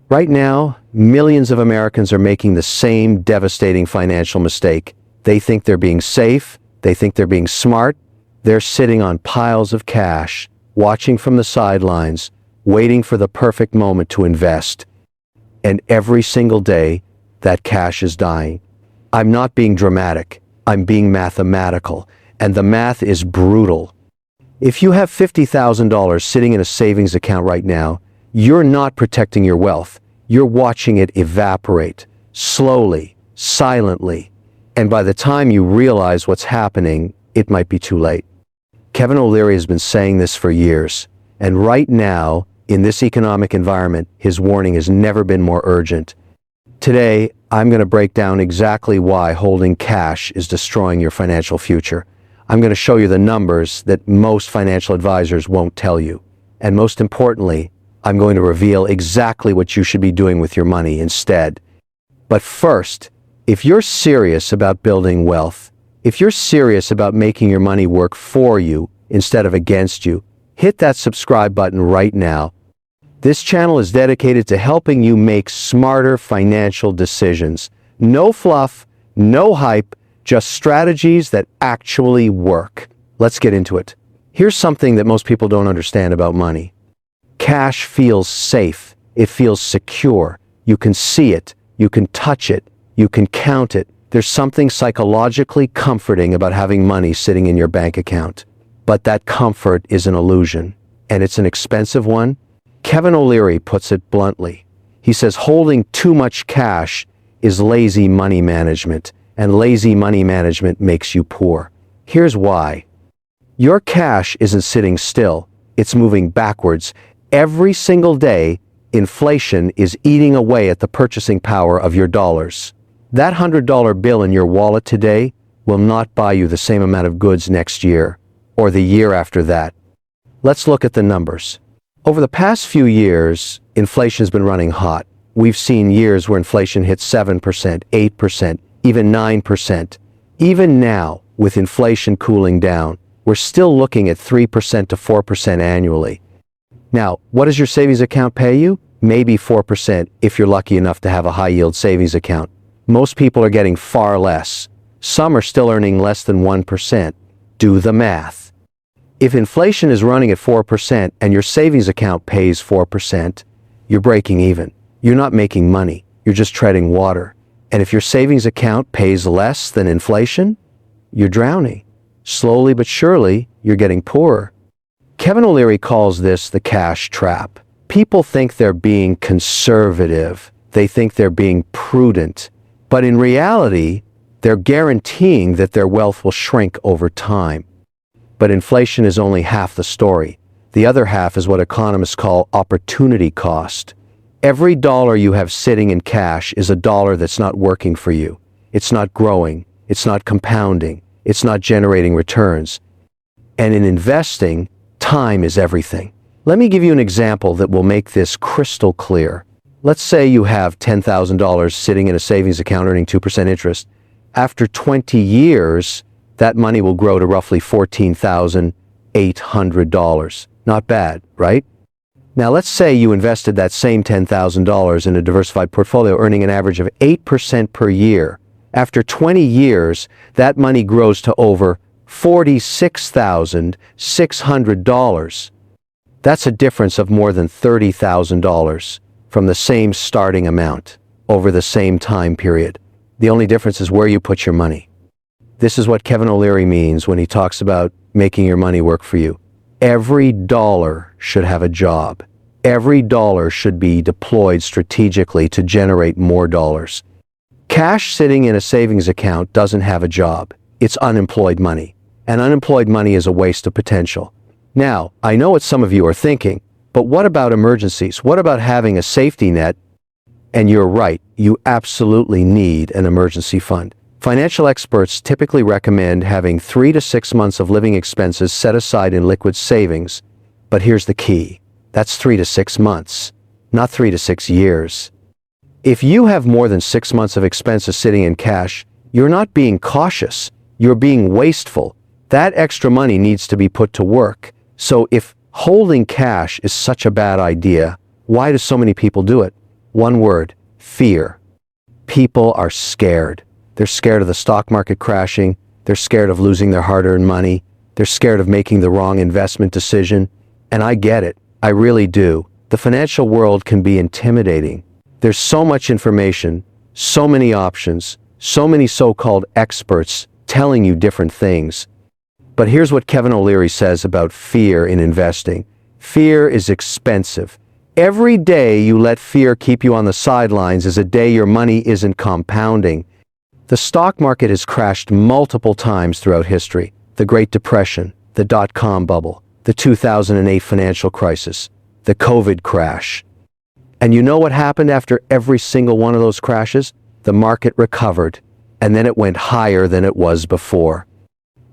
Right now, millions of Americans are making the same devastating financial mistake. They think they're being safe, they think they're being smart, they're sitting on piles of cash, watching from the sidelines, waiting for the perfect moment to invest. And every single day, that cash is dying. I'm not being dramatic, I'm being mathematical, and the math is brutal. If you have $50,000 sitting in a savings account right now, you're not protecting your wealth. You're watching it evaporate, slowly, silently. And by the time you realize what's happening, it might be too late. Kevin O'Leary has been saying this for years. And right now, in this economic environment, his warning has never been more urgent. Today, I'm going to break down exactly why holding cash is destroying your financial future. I'm going to show you the numbers that most financial advisors won't tell you. And most importantly, I'm going to reveal exactly what you should be doing with your money instead. But first, if you're serious about building wealth, if you're serious about making your money work for you instead of against you, hit that subscribe button right now. This channel is dedicated to helping you make smarter financial decisions. No fluff, no hype, just strategies that actually work. Let's get into it. Here's something that most people don't understand about money. Cash feels safe. It feels secure. You can see it. You can touch it. You can count it. There's something psychologically comforting about having money sitting in your bank account. But that comfort is an illusion, and it's an expensive one. Kevin O'Leary puts it bluntly. He says holding too much cash is lazy money management, and lazy money management makes you poor. Here's why. Your cash isn't sitting still. It's moving backwards. Every single day, inflation is eating away at the purchasing power of your dollars. That $100 bill in your wallet today will not buy you the same amount of goods next year, or the year after that. Let's look at the numbers. Over the past few years, inflation has been running hot. We've seen years where inflation hit 7%, 8%, even 9%. Even now, with inflation cooling down, we're still looking at 3% to 4% annually. Now, what does your savings account pay you? Maybe 4% if you're lucky enough to have a high-yield savings account. Most people are getting far less. Some are still earning less than 1%. Do the math. If inflation is running at 4% and your savings account pays 4%, you're breaking even. You're not making money. You're just treading water. And if your savings account pays less than inflation, you're drowning. Slowly but surely, you're getting poorer. Kevin O'Leary calls this the cash trap. People think they're being conservative. They think they're being prudent. But in reality, they're guaranteeing that their wealth will shrink over time. But inflation is only half the story. The other half is what economists call opportunity cost. Every dollar you have sitting in cash is a dollar that's not working for you. It's not growing. It's not compounding. It's not generating returns. And in investing, time is everything. Let me give you an example that will make this crystal clear. Let's say you have $10,000 sitting in a savings account earning 2% interest. After 20 years, that money will grow to roughly $14,800. Not bad, right? Now let's say you invested that same $10,000 in a diversified portfolio earning an average of 8% per year. After 20 years, that money grows to over $46,600. That's a difference of more than $30,000 from the same starting amount over the same time period. The only difference is where you put your money. This is what Kevin O'Leary means when he talks about making your money work for you. Every dollar should have a job. Every dollar should be deployed strategically to generate more dollars. Cash sitting in a savings account doesn't have a job. It's unemployed money. And unemployed money is a waste of potential. Now, I know what some of you are thinking, but what about emergencies? What about having a safety net? And you're right, you absolutely need an emergency fund. Financial experts typically recommend having 3 to 6 months of living expenses set aside in liquid savings. But here's the key. That's 3 to 6 months, not 3 to 6 years. If you have more than 6 months of expenses sitting in cash, you're not being cautious. You're being wasteful. That extra money needs to be put to work. So if holding cash is such a bad idea, why do so many people do it? One word: fear. People are scared. They're scared of the stock market crashing. They're scared of losing their hard-earned money. They're scared of making the wrong investment decision. And I get it. I really do. The financial world can be intimidating. There's so much information, so many options, so many so-called experts telling you different things. But here's what Kevin O'Leary says about fear in investing. Fear is expensive. Every day you let fear keep you on the sidelines is a day your money isn't compounding. The stock market has crashed multiple times throughout history. The Great Depression, the dot-com bubble, the 2008 financial crisis, the COVID crash. And you know what happened after every single one of those crashes? The market recovered, and then it went higher than it was before.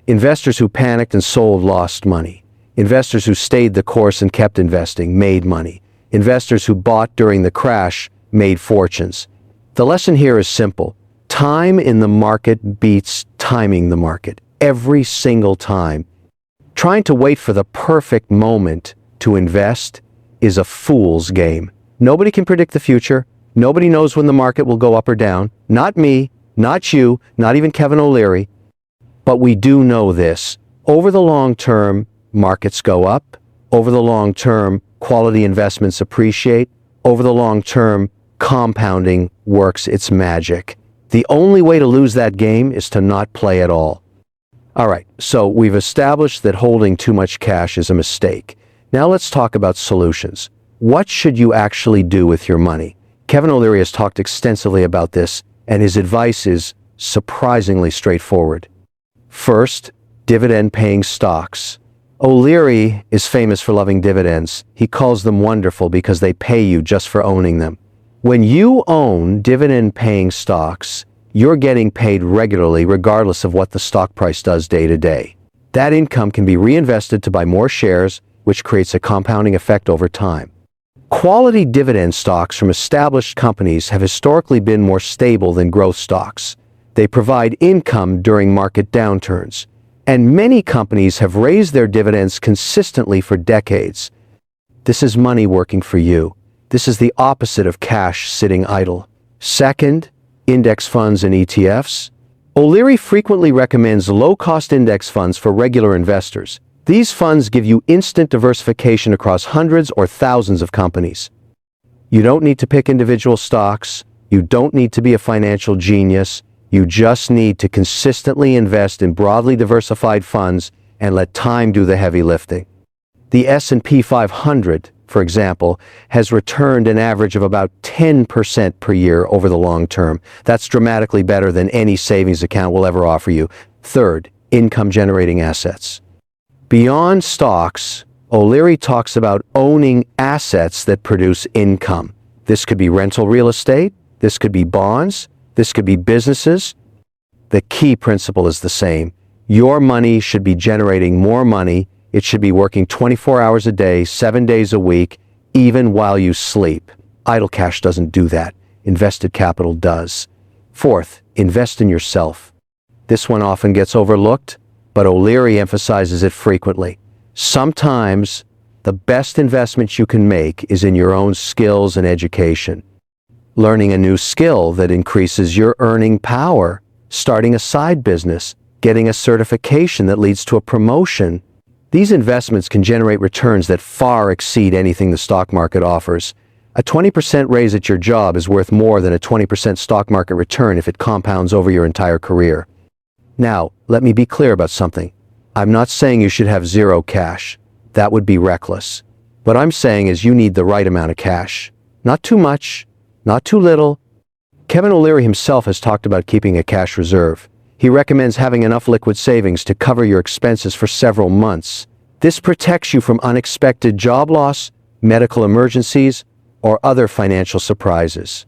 Investors who panicked and sold lost money. Investors who stayed the course and kept investing made money. Investors who bought during the crash made fortunes. The lesson here is simple. Time in the market beats timing the market every single time. Trying to wait for the perfect moment to invest is a fool's game. Nobody can predict the future. Nobody knows when the market will go up or down. Not me, not you, not even Kevin O'Leary. But we do know this. Over the long term, markets go up. Over the long term, quality investments appreciate. Over the long term, compounding works its magic. The only way to lose that game is to not play at all. All right, so we've established that holding too much cash is a mistake. Now let's talk about solutions. What should you actually do with your money? Kevin O'Leary has talked extensively about this, and his advice is surprisingly straightforward. First, dividend-paying stocks. O'Leary is famous for loving dividends. He calls them wonderful because they pay you just for owning them. When you own dividend-paying stocks, you're getting paid regularly regardless of what the stock price does day to day. That income can be reinvested to buy more shares, which creates a compounding effect over time. Quality dividend stocks from established companies have historically been more stable than growth stocks. They provide income during market downturns, and many companies have raised their dividends consistently for decades. This is money working for you. This is the opposite of cash sitting idle. Second, index funds and ETFs. O'Leary frequently recommends low-cost index funds for regular investors. These funds give you instant diversification across hundreds or thousands of companies. You don't need to pick individual stocks. You don't need to be a financial genius. You just need to consistently invest in broadly diversified funds and let time do the heavy lifting. The S&P 500, for example, has returned an average of about 10% per year over the long term. That's dramatically better than any savings account will ever offer you. Third, income-generating assets. Beyond stocks, O'Leary talks about owning assets that produce income. This could be rental real estate. This could be bonds. This could be businesses. The key principle is the same. Your money should be generating more money. It should be working 24 hours a day, 7 days a week, even while you sleep. Idle cash doesn't do that. Invested capital does. Fourth, invest in yourself. This one often gets overlooked, but O'Leary emphasizes it frequently. Sometimes, the best investment you can make is in your own skills and education. Learning a new skill that increases your earning power, starting a side business, getting a certification that leads to a promotion. These investments can generate returns that far exceed anything the stock market offers. A 20% raise at your job is worth more than a 20% stock market return if it compounds over your entire career. Now, let me be clear about something. I'm not saying you should have zero cash. That would be reckless. What I'm saying is you need the right amount of cash. Not too much, not too little. Kevin O'Leary himself has talked about keeping a cash reserve. He recommends having enough liquid savings to cover your expenses for several months. This protects you from unexpected job loss, medical emergencies, or other financial surprises.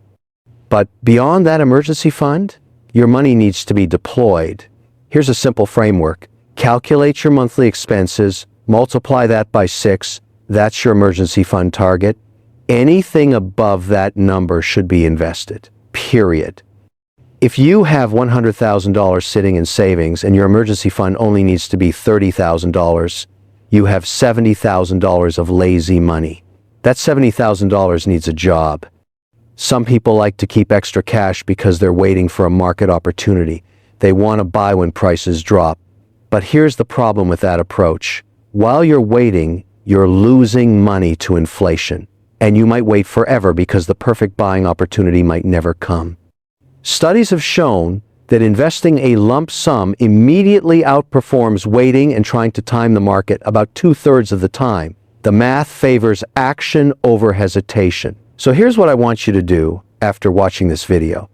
But beyond that emergency fund, your money needs to be deployed. Here's a simple framework. Calculate your monthly expenses, multiply that by 6, that's your emergency fund target. Anything above that number should be invested, period. If you have $100,000 sitting in savings and your emergency fund only needs to be $30,000, you have $70,000 of lazy money. That $70,000 needs a job. Some people like to keep extra cash because they're waiting for a market opportunity. They want to buy when prices drop. But here's the problem with that approach. While you're waiting, you're losing money to inflation. And you might wait forever because the perfect buying opportunity might never come. Studies have shown that investing a lump sum immediately outperforms waiting and trying to time the market about 2/3 of the time. The math favors action over hesitation. So here's what I want you to do after watching this video.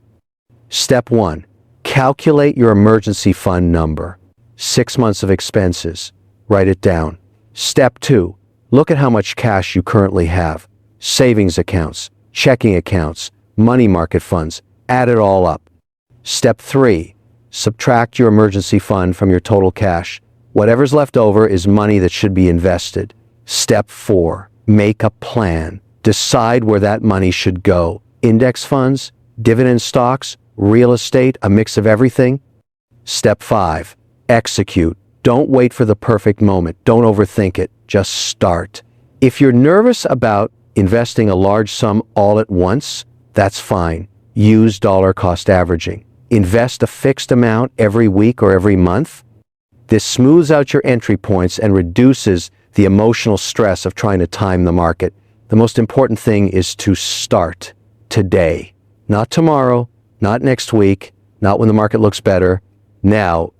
Step 1. Calculate your emergency fund number. 6 months of expenses. Write it down. Step 2. Look at how much cash you currently have. Savings accounts, checking accounts, money market funds. Add it all up. Step 3. Subtract your emergency fund from your total cash. Whatever's left over is money that should be invested. Step 4. Make a plan. Decide where that money should go. Index funds, dividend stocks, real estate, a mix of everything. Step 5. Execute. Don't wait for the perfect moment. Don't overthink it. Just start. If you're nervous about investing a large sum all at once, that's fine. Use dollar cost averaging. Invest a fixed amount every week or every month. This smooths out your entry points and reduces the emotional stress of trying to time the market. The most important thing is to start today. Not tomorrow, not next week, not when the market looks better. Now,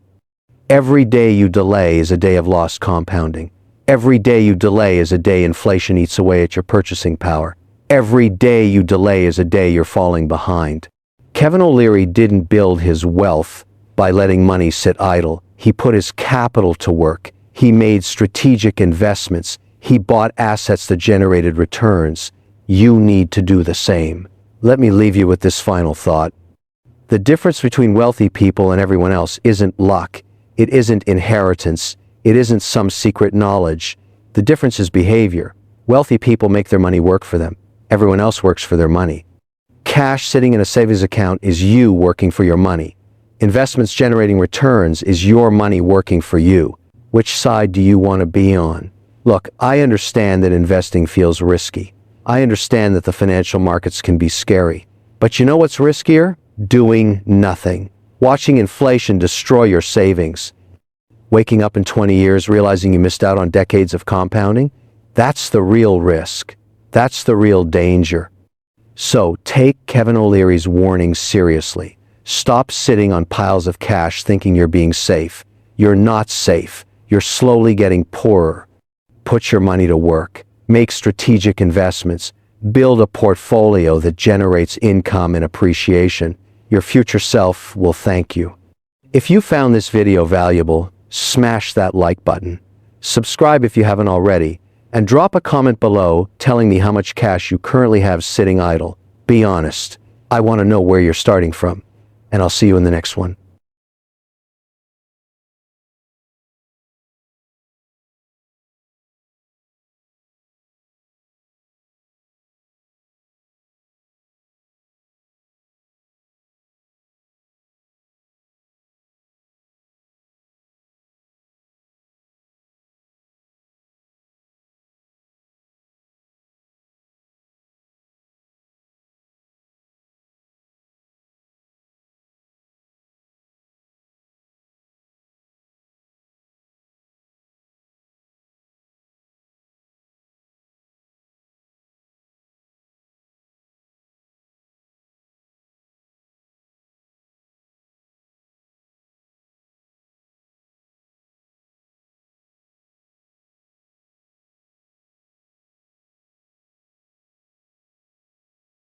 every day you delay is a day of lost compounding. Every day you delay is a day inflation eats away at your purchasing power. Every day you delay is a day you're falling behind. Kevin O'Leary didn't build his wealth by letting money sit idle. He put his capital to work. He made strategic investments. He bought assets that generated returns. You need to do the same. Let me leave you with this final thought. The difference between wealthy people and everyone else isn't luck. It isn't inheritance. It isn't some secret knowledge. The difference is behavior. Wealthy people make their money work for them. Everyone else works for their money. Cash sitting in a savings account is you working for your money. Investments generating returns is your money working for you. Which side do you want to be on? Look, I understand that investing feels risky. I understand that the financial markets can be scary. But you know what's riskier? Doing nothing. Watching inflation destroy your savings. Waking up in 20 years realizing you missed out on decades of compounding? That's the real risk. That's the real danger. So take Kevin O'Leary's warning seriously. Stop sitting on piles of cash thinking you're being safe. You're not safe. You're slowly getting poorer. Put your money to work. Make strategic investments. Build a portfolio that generates income and appreciation. Your future self will thank you. If you found this video valuable, smash that like button. Subscribe if you haven't already. And drop a comment below telling me how much cash you currently have sitting idle. Be honest. I want to know where you're starting from. And I'll see you in the next one.